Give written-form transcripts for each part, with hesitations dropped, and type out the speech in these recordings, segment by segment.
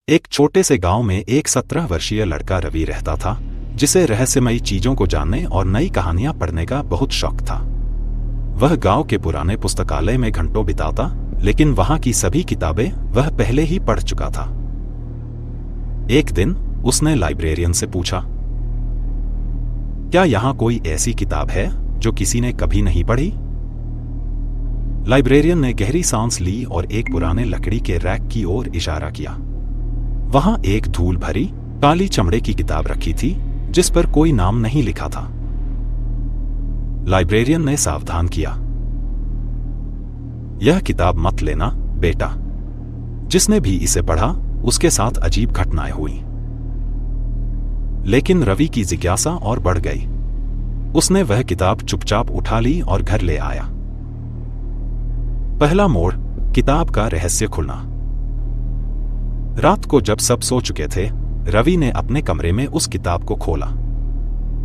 एक छोटे से गांव में एक 17 वर्षीय लड़का रवि रहता था, जिसे रहस्यमयी चीजों को जानने और नई कहानियां पढ़ने का बहुत शौक था। वह गांव के पुराने पुस्तकालय में घंटों बिताता, लेकिन वहां की सभी किताबें वह पहले ही पढ़ चुका था। एक दिन उसने लाइब्रेरियन से पूछा, क्या यहां कोई ऐसी किताब है जो किसी ने कभी नहीं पढ़ी? लाइब्रेरियन ने गहरी सांस ली और एक पुराने लकड़ी के रैक की ओर इशारा किया। वहां एक धूल भरी काली चमड़े की किताब रखी थी, जिस पर कोई नाम नहीं लिखा था। लाइब्रेरियन ने सावधान किया, यह किताब मत लेना बेटा। जिसने भी इसे पढ़ा उसके साथ अजीब घटनाएं हुई। लेकिन रवि की जिज्ञासा और बढ़ गई। उसने वह किताब चुपचाप उठा ली और घर ले आया। पहला मोड़, किताब का रहस्य खुलना। रात को जब सब सो चुके थे, रवि ने अपने कमरे में उस किताब को खोला।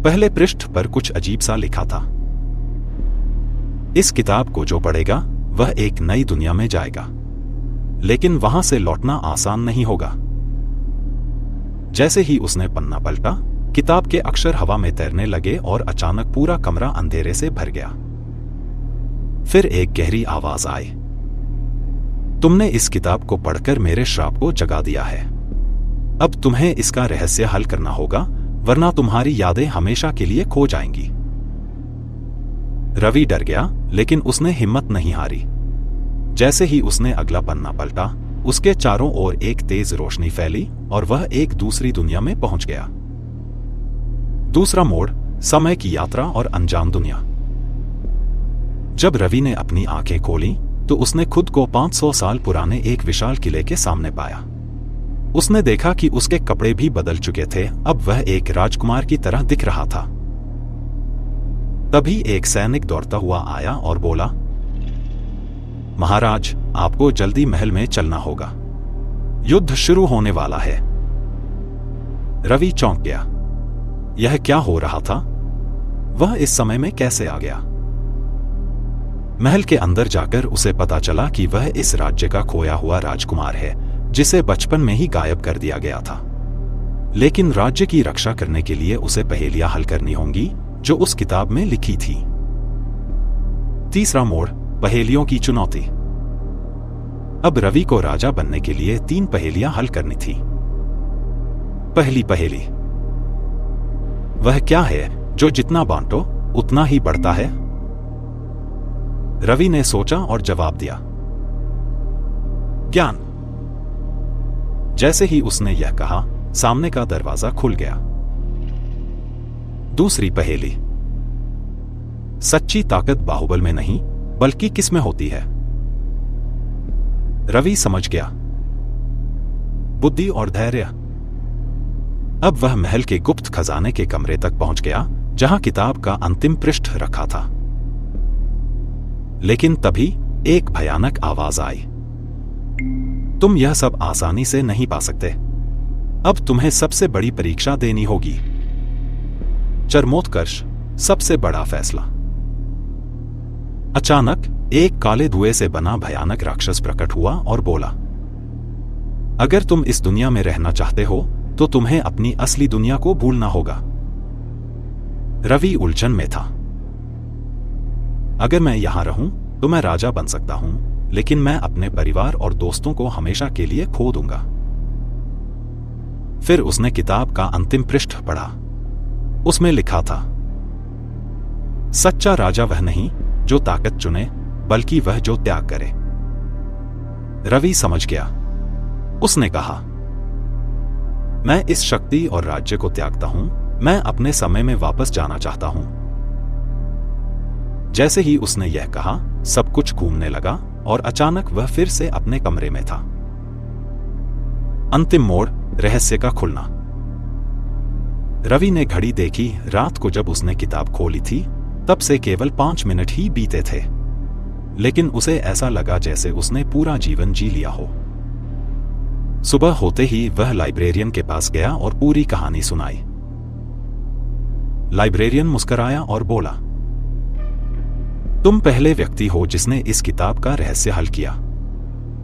पहले पृष्ठ पर कुछ अजीब सा लिखा था, इस किताब को जो पढ़ेगा वह एक नई दुनिया में जाएगा, लेकिन वहां से लौटना आसान नहीं होगा। जैसे ही उसने पन्ना पलटा, किताब के अक्षर हवा में तैरने लगे और अचानक पूरा कमरा अंधेरे से भर गया। फिर एक गहरी आवाज आई, तुमने इस किताब को पढ़कर मेरे श्राप को जगा दिया है। अब तुम्हें इसका रहस्य हल करना होगा, वरना तुम्हारी यादें हमेशा के लिए खो जाएंगी। रवि डर गया, लेकिन उसने हिम्मत नहीं हारी। जैसे ही उसने अगला पन्ना पलटा, उसके चारों ओर एक तेज रोशनी फैली और वह एक दूसरी दुनिया में पहुंच गया। दूसरा मोड़, समय की यात्रा और अनजान दुनिया। जब रवि ने अपनी आंखें खोली तो उसने खुद को 500 साल पुराने एक विशाल किले के सामने पाया। उसने देखा कि उसके कपड़े भी बदल चुके थे, अब वह एक राजकुमार की तरह दिख रहा था। तभी एक सैनिक दौड़ता हुआ आया और बोला, महाराज, आपको जल्दी महल में चलना होगा, युद्ध शुरू होने वाला है। रवि चौंक गया। यह क्या हो रहा था? वह इस समय में कैसे आ गया? महल के अंदर जाकर उसे पता चला कि वह इस राज्य का खोया हुआ राजकुमार है, जिसे बचपन में ही गायब कर दिया गया था। लेकिन राज्य की रक्षा करने के लिए उसे पहेलियां हल करनी होंगी जो उस किताब में लिखी थी। तीसरा मोड़, पहेलियों की चुनौती। अब रवि को राजा बनने के लिए 3 पहेलियां हल करनी थी। पहली पहेली, वह क्या है जो जितना बांटो उतना ही बढ़ता है? रवि ने सोचा और जवाब दिया, ज्ञान। जैसे ही उसने यह कहा, सामने का दरवाजा खुल गया। दूसरी पहेली, सच्ची ताकत बाहुबल में नहीं बल्कि किस में होती है? रवि समझ गया, बुद्धि और धैर्य। अब वह महल के गुप्त खजाने के कमरे तक पहुंच गया, जहां किताब का अंतिम पृष्ठ रखा था। लेकिन तभी एक भयानक आवाज आई, तुम यह सब आसानी से नहीं पा सकते। अब तुम्हें सबसे बड़ी परीक्षा देनी होगी। चरमोत्कर्ष, सबसे बड़ा फैसला। अचानक एक काले धुएं से बना भयानक राक्षस प्रकट हुआ और बोला, अगर तुम इस दुनिया में रहना चाहते हो तो तुम्हें अपनी असली दुनिया को भूलना होगा। रवि उलझन में था। अगर मैं यहां रहूं तो मैं राजा बन सकता हूं, लेकिन मैं अपने परिवार और दोस्तों को हमेशा के लिए खो दूंगा। फिर उसने किताब का अंतिम पृष्ठ पढ़ा। उसमें लिखा था, सच्चा राजा वह नहीं जो ताकत चुने, बल्कि वह जो त्याग करे। रवि समझ गया। उसने कहा, मैं इस शक्ति और राज्य को त्यागता हूं। मैं अपने समय में वापस जाना चाहता हूं। जैसे ही उसने यह कहा, सब कुछ घूमने लगा और अचानक वह फिर से अपने कमरे में था। अंतिम मोड़, रहस्य का खुलना। रवि ने घड़ी देखी। रात को जब उसने किताब खोली थी, तब से केवल 5 मिनट ही बीते थे, लेकिन उसे ऐसा लगा जैसे उसने पूरा जीवन जी लिया हो। सुबह होते ही वह लाइब्रेरियन के पास गया और पूरी कहानी सुनाई। लाइब्रेरियन मुस्कुराया और बोला, तुम पहले व्यक्ति हो जिसने इस किताब का रहस्य हल किया।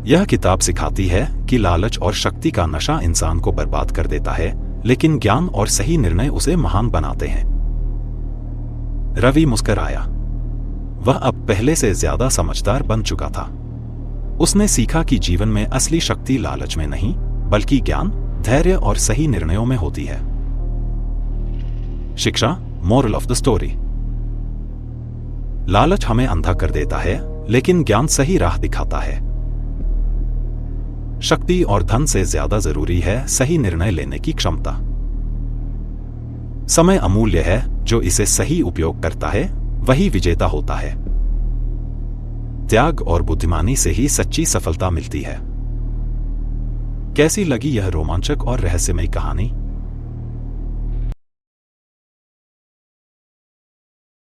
यह किताब सिखाती है कि लालच और शक्ति का नशा इंसान को बर्बाद कर देता है, लेकिन ज्ञान और सही निर्णय उसे महान बनाते हैं। रवि मुस्कुराया। वह अब पहले से ज्यादा समझदार बन चुका था। उसने सीखा कि जीवन में असली शक्ति लालच में नहीं, बल्कि ज्ञान, धैर्य और सही निर्णयों में होती है। शिक्षा, मोरल ऑफ द स्टोरी। लालच हमें अंधा कर देता है, लेकिन ज्ञान सही राह दिखाता है। शक्ति और धन से ज्यादा जरूरी है सही निर्णय लेने की क्षमता। समय अमूल्य है, जो इसे सही उपयोग करता है वही विजेता होता है। त्याग और बुद्धिमानी से ही सच्ची सफलता मिलती है। कैसी लगी यह रोमांचक और रहस्यमयी कहानी?